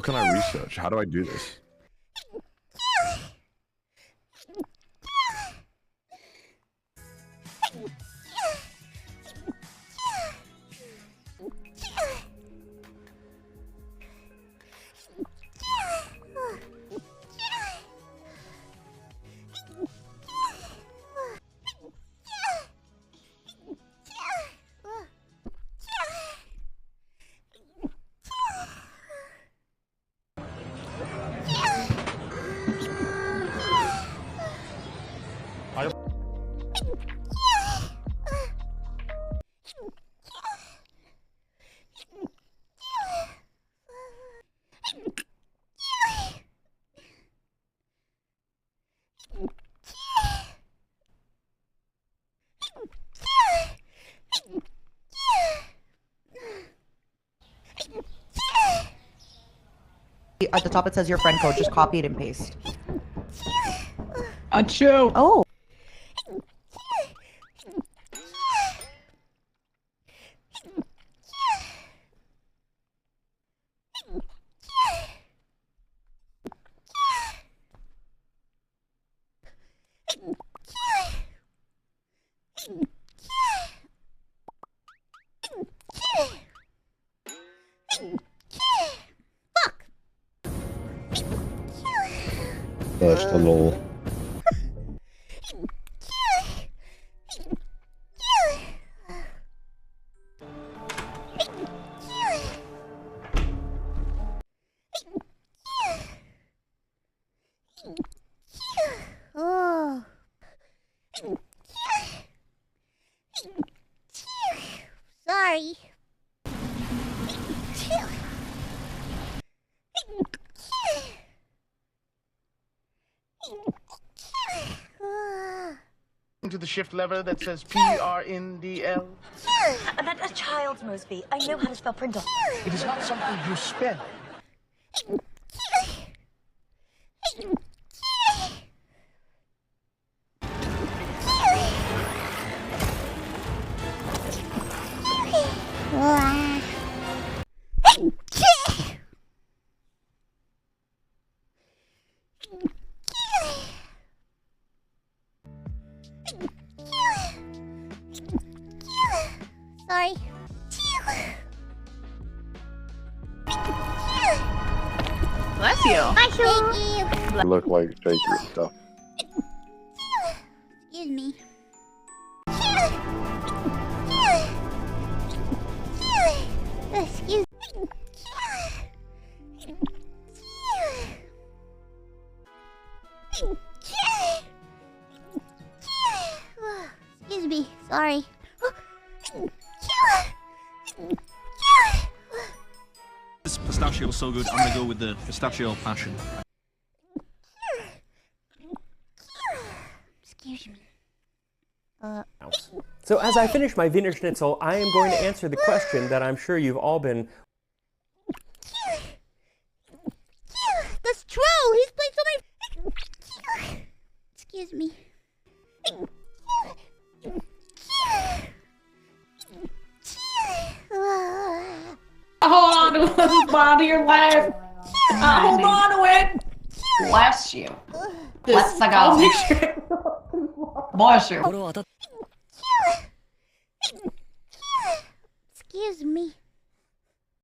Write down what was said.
can I research? How do I do this? At the top it says your friend code, just copy it and paste. Achoo! Oh! That's the lol. Oh. Sorry. To the shift lever that says PRNDL. That's a child's Mosby. I know how to spell Prindle. It is not something you spell. Sorry. Bless you. Thank you. You look like shaky and stuff. Excuse me. Excuse Excuse me. Sorry. This pistachio is so good, I'm gonna go with the pistachio passion. Excuse me. So as I finish my Wiener Schnitzel, I am going to answer the question that I'm sure you've all been... That's true! He's played so many... Excuse me. Hold on to the bottom of your life. Hold on to it. Bless you. Let's go. Bless you. Excuse me.